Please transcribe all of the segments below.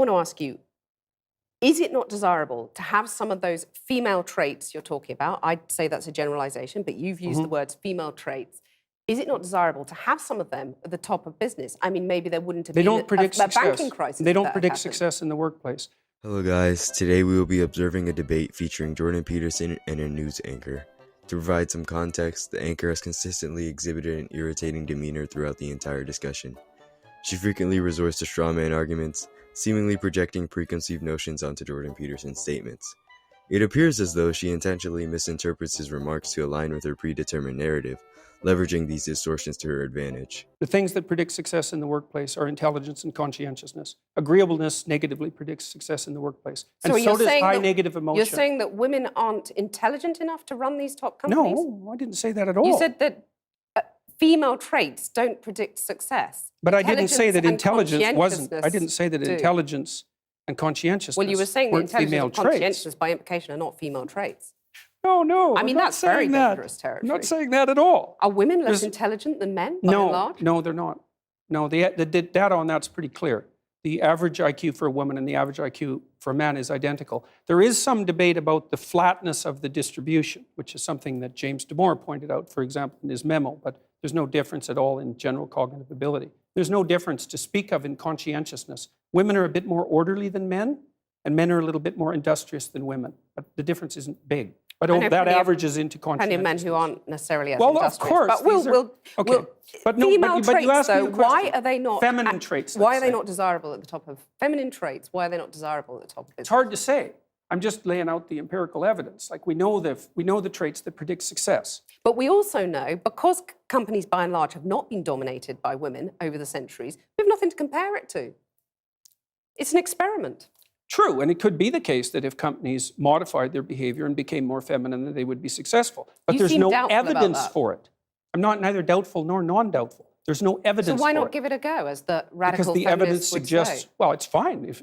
want to ask you, is it not desirable to have some of those female traits you're talking about? I'd say that's a generalization, but you've used the words female traits. Is it not desirable to have some of them at the top of business? I mean, maybe there wouldn't have been a banking crisis. They don't predict success in the workplace. Hello guys, today we will be observing a debate featuring Jordan Peterson and a news anchor. To provide some context, the anchor has consistently exhibited an irritating demeanor throughout the entire discussion. She frequently resorts to straw man arguments, seemingly projecting preconceived notions onto Jordan Peterson's statements. It appears as though she intentionally misinterprets his remarks to align with her predetermined narrative, leveraging these distortions to her advantage. The things that predict success in the workplace are intelligence and conscientiousness. Agreeableness negatively predicts success in the workplace. And so does high negative emotion. You're saying that women aren't intelligent enough to run these top companies? No, I didn't say that at all. You said that female traits don't predict success. But I didn't say that intelligence wasn't. I didn't say that intelligence and conscientiousness Well, you were saying that intelligence and conscientiousness by implication are not female traits. No. I mean, that's very dangerous territory. I'm not saying that at all. Are women less intelligent than men, by and large? No, they're not. No, the data on that's pretty clear. The average IQ for a woman and the average IQ for a man is identical. There is some debate about the flatness of the distribution, which is something that James Damore pointed out, for example, in his memo, but there's no difference at all in general cognitive ability. There's no difference to speak of in conscientiousness. Women are a bit more orderly than men, and men are a little bit more industrious than women, but the difference isn't big. But that averages into conscientiousness. Plenty of men who aren't necessarily as industrious. Well, of course. But female traits, though, why are they not... Feminine traits. Why are they not desirable at the top of... Feminine traits, why are they not desirable at the top of business? It's hard to say. I'm just laying out the empirical evidence. Like we know the traits that predict success. But we also know, because companies by and large have not been dominated by women over the centuries, we have nothing to compare it to. It's an experiment. True, and it could be the case that if companies modified their behavior and became more feminine, that they would be successful. But there's no evidence for it. I'm neither doubtful nor non-doubtful. There's no evidence for it. So why not give it a go, as the radical feminists would say? Because the evidence suggests, well, it's fine. If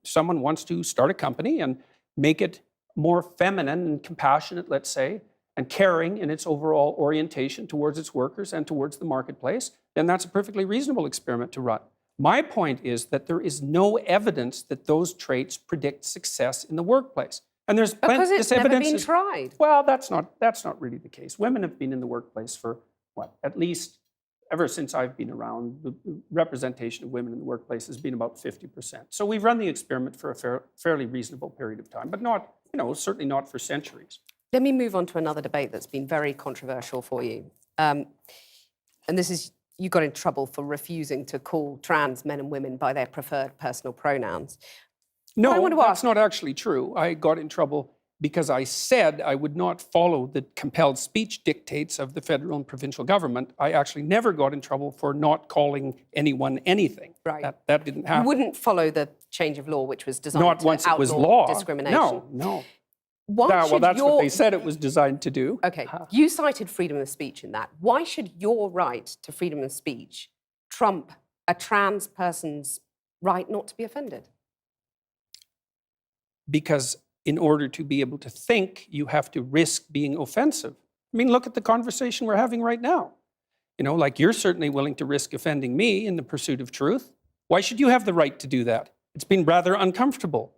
someone wants to start a company and make it more feminine and compassionate, let's say, and caring in its overall orientation towards its workers and towards the marketplace, then that's a perfectly reasonable experiment to run. My point is that there is no evidence that those traits predict success in the workplace. And there's because it's never been tried. Well, that's not really the case. Women have been in the workplace for, at least ever since I've been around, the representation of women in the workplace has been about 50%. So we've run the experiment for a fairly reasonable period of time, but not, certainly not for centuries. Let me move on to another debate that's been very controversial for you. And this is, you got in trouble for refusing to call trans men and women by their preferred personal pronouns. No, that's not actually true. I got in trouble because I said I would not follow the compelled speech dictates of the federal and provincial government. I actually never got in trouble for not calling anyone anything. Right. That didn't happen. You wouldn't follow the change of law, which was designed not to once outlaw it was law. Discrimination. No. Well, that's what they said it was designed to do. Okay, you cited freedom of speech in that. Why should your right to freedom of speech trump a trans person's right not to be offended? Because in order to be able to think, you have to risk being offensive. I mean, look at the conversation we're having right now. Like you're certainly willing to risk offending me in the pursuit of truth. Why should you have the right to do that? It's been rather uncomfortable.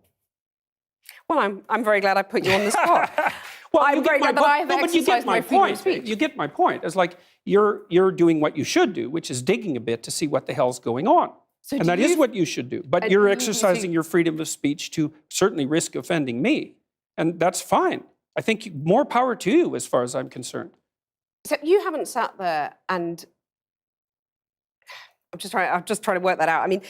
Well, I'm very glad I put you on the spot. Well, I'm very glad that I have exercised my freedom of speech. You get my point. It's like you're doing what you should do, which is digging a bit to see what the hell's going on. So and that is what you should do. But you're exercising your freedom of speech to certainly risk offending me. And that's fine. I think more power to you as far as I'm concerned. So you haven't sat there and... I'm just trying to work that out. I mean...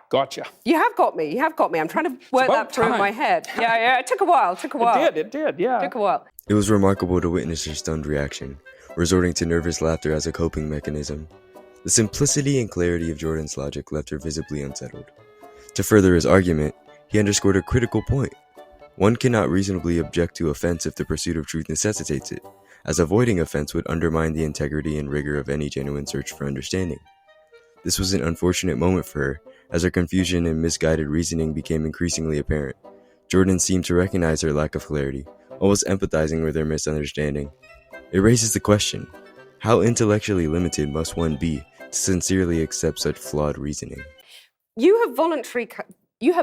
Gotcha. You have got me. I'm trying to work that through in my head. Yeah, it took a while. It did, yeah. It took a while. It was remarkable to witness her stunned reaction, resorting to nervous laughter as a coping mechanism. The simplicity and clarity of Jordan's logic left her visibly unsettled. To further his argument, he underscored a critical point. One cannot reasonably object to offense if the pursuit of truth necessitates it, as avoiding offense would undermine the integrity and rigor of any genuine search for understanding. This was an unfortunate moment for her, as her confusion and misguided reasoning became increasingly apparent. Jordan seemed to recognize her lack of clarity, almost empathizing with her misunderstanding. It raises the question, how intellectually limited must one be to sincerely accept such flawed reasoning. You have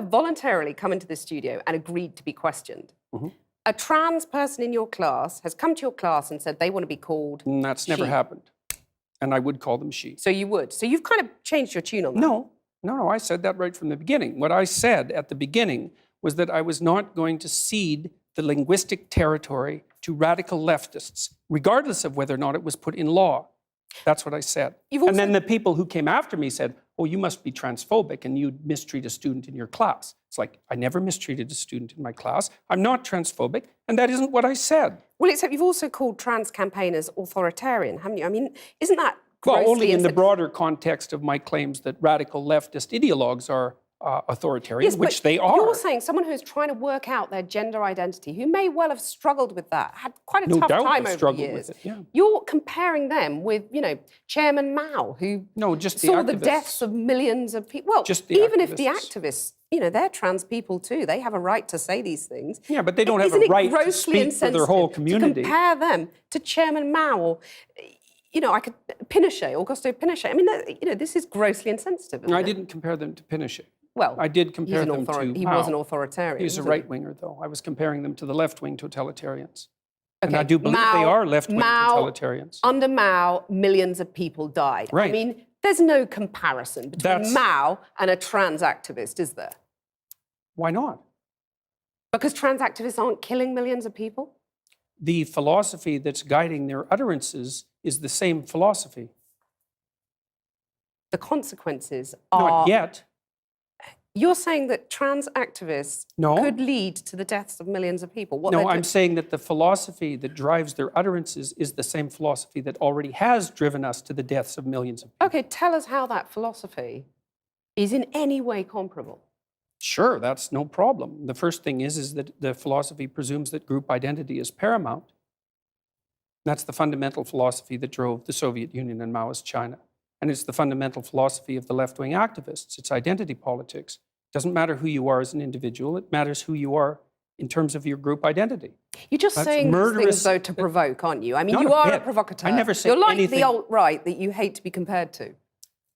voluntarily come into the studio and agreed to be questioned. Mm-hmm. A trans person in your class has come to your class and said they want to be called And that's never she. happened. And I would call them she. So you would. So you've kind of changed your tune on that. No, I said that right from the beginning. What I said at the beginning was that I was not going to cede the linguistic territory to radical leftists, regardless of whether or not it was put in law. That's what I said. And then the people who came after me said, oh, you must be transphobic and you mistreat a student in your class. It's like, I never mistreated a student in my class. I'm not transphobic, and that isn't what I said. Well, except you've also called trans campaigners authoritarian, haven't you? I mean, isn't that grossly Well, only in the broader context of my claims that radical leftist ideologues are authoritarian, Yes, which but they are. You're saying someone who's trying to work out their gender identity, who may well have struggled with that, had quite a No tough doubt time they've over struggled the years. with it, yeah. You're comparing them with, Chairman Mao, who just the saw the activists. deaths of millions of people. Well, Just the even if the activists. activists, they're trans people too. They have a right to say these things. Yeah, but they don't have a Isn't it right to grossly speak for their whole insensitive community. to compare them to Chairman Mao or, Pinochet, Augusto Pinochet? I mean, this is grossly insensitive. I didn't compare them to Pinochet. Well, I did compare them to he Mao. was an authoritarian. He's a wasn't he? right-winger, though. I was comparing them to the left-wing totalitarians. And Okay, I do believe they are left-wing totalitarians. Under Mao, millions of people died. Right. I mean, there's no comparison between Mao and a trans activist, is there? Why not? Because trans activists aren't killing millions of people? The philosophy that's guiding their utterances is the same philosophy. The consequences are... Not yet. You're saying that trans activists could lead to the deaths of millions of people? No, I'm saying that the philosophy that drives their utterances is the same philosophy that already has driven us to the deaths of millions of people. Okay, tell us how that philosophy is in any way comparable. Sure, that's no problem. The first thing is that the philosophy presumes that group identity is paramount. That's the fundamental philosophy that drove the Soviet Union and Maoist China. And it's the fundamental philosophy of the left-wing activists. It's identity politics. It doesn't matter who you are as an individual. It matters who you are in terms of your group identity. You're just saying these things, though, to provoke, aren't you? I mean, you are a provocateur. I never say You're like anything. the alt-right that you hate to be compared to.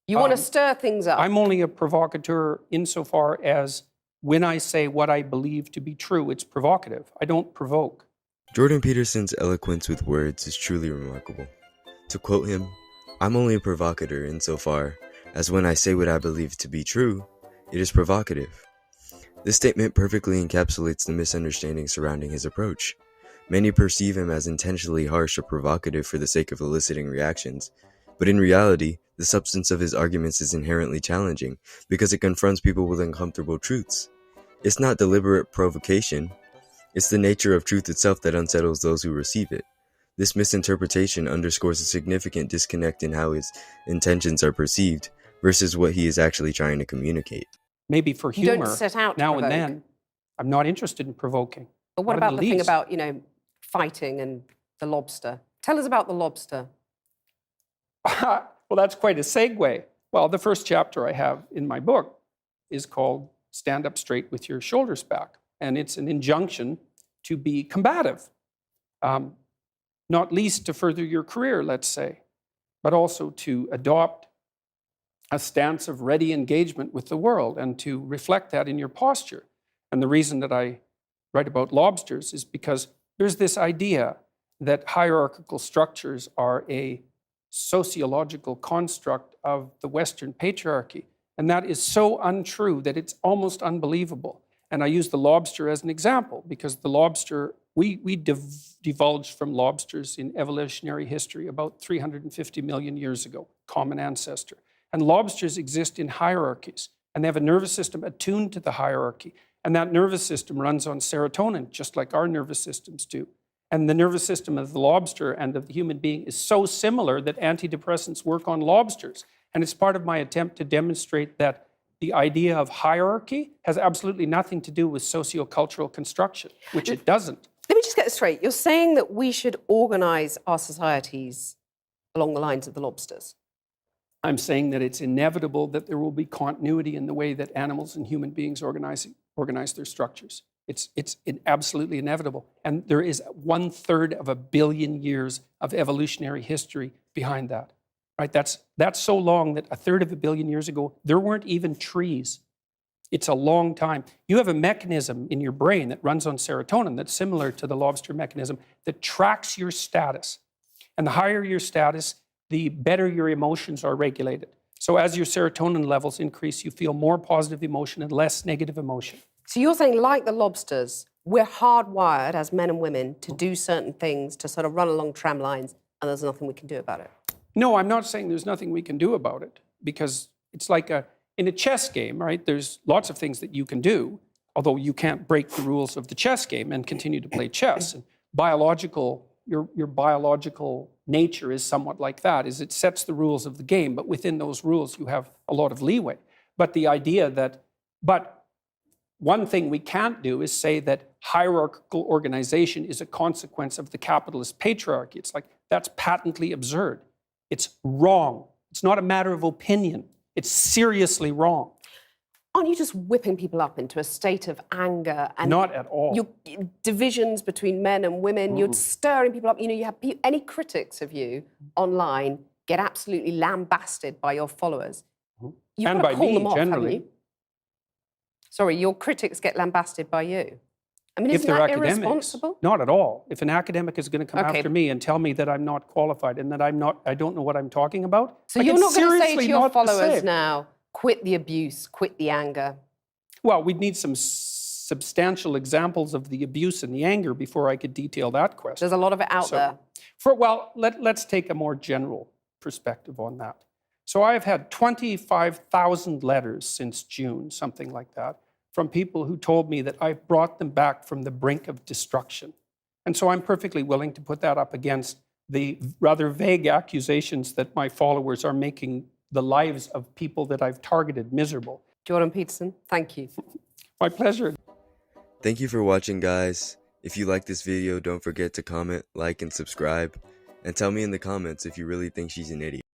You want to stir things up. I'm only a provocateur insofar as when I say what I believe to be true, it's provocative. I don't provoke. Jordan Peterson's eloquence with words is truly remarkable. To quote him, I'm only a provocateur insofar as when I say what I believe to be true, it is provocative. This statement perfectly encapsulates the misunderstanding surrounding his approach. Many perceive him as intentionally harsh or provocative for the sake of eliciting reactions, but in reality, the substance of his arguments is inherently challenging because it confronts people with uncomfortable truths. It's not deliberate provocation, it's the nature of truth itself that unsettles those who receive it. This misinterpretation underscores a significant disconnect in how his intentions are perceived versus what he is actually trying to communicate. Maybe for humor, you don't set out to now provoke. and then, I'm not interested in provoking. But what Not in about the thing least. about, fighting and the lobster? Tell us about the lobster. Well, that's quite a segue. Well, the first chapter I have in my book is called Stand Up Straight with Your Shoulders Back. And it's an injunction to be combative. Not least to further your career, let's say, but also to adopt a stance of ready engagement with the world and to reflect that in your posture. And the reason that I write about lobsters is because there's this idea that hierarchical structures are a sociological construct of the Western patriarchy. And that is so untrue that it's almost unbelievable. And I use the lobster as an example because the lobster, we divulged from lobsters in evolutionary history about 350 million years ago, common ancestor. And lobsters exist in hierarchies, and they have a nervous system attuned to the hierarchy. And that nervous system runs on serotonin, just like our nervous systems do. And the nervous system of the lobster and of the human being is so similar that antidepressants work on lobsters. And it's part of my attempt to demonstrate that the idea of hierarchy has absolutely nothing to do with sociocultural construction, which it doesn't. Let me just get this straight. You're saying that we should organise our societies along the lines of the lobsters? I'm saying that it's inevitable that there will be continuity in the way that animals and human beings organize their structures. It's absolutely inevitable. And there is 1/3 of a billion years of evolutionary history behind that. right? That's so long that a third of a billion years ago, there weren't even trees. It's a long time. You have a mechanism in your brain that runs on serotonin that's similar to the lobster mechanism that tracks your status. And the higher your status, the better your emotions are regulated. So as your serotonin levels increase, you feel more positive emotion and less negative emotion. So you're saying, like the lobsters, we're hardwired as men and women to do certain things, to sort of run along tram lines, and there's nothing we can do about it? No, I'm not saying there's nothing we can do about it, because it's like in a chess game, right? There's lots of things that you can do, although you can't break the rules of the chess game and continue to play chess. And your biological nature is somewhat like that, is it sets the rules of the game, but within those rules you have a lot of leeway. But the idea that, one thing we can't do is say that hierarchical organization is a consequence of the capitalist patriarchy. It's like, that's patently absurd. It's wrong. It's not a matter of opinion. It's seriously wrong. Aren't you just whipping people up into a state of anger? And not at all. Divisions between men and women, you're stirring people up. You know, you have any critics of you online get absolutely lambasted by your followers. And by me, generally. Sorry, your critics get lambasted by you. I mean, isn't that irresponsible? Not at all. If an academic is going to come after me and tell me that I'm not qualified and that I don't know what I'm talking about, so you're not going to say to your followers now, quit the abuse, quit the anger? Well, we'd need some substantial examples of the abuse and the anger before I could detail that question. There's a lot of it out there. Let's take a more general perspective on that. So I've had 25,000 letters since June, something like that, from people who told me that I've brought them back from the brink of destruction. And so I'm perfectly willing to put that up against the rather vague accusations that my followers are making the lives of people that I've targeted miserable. Jordan Peterson, thank you. My pleasure. Thank you for watching, guys. If you like this video, don't forget to comment, like, and subscribe. And tell me in the comments if you really think she's an idiot.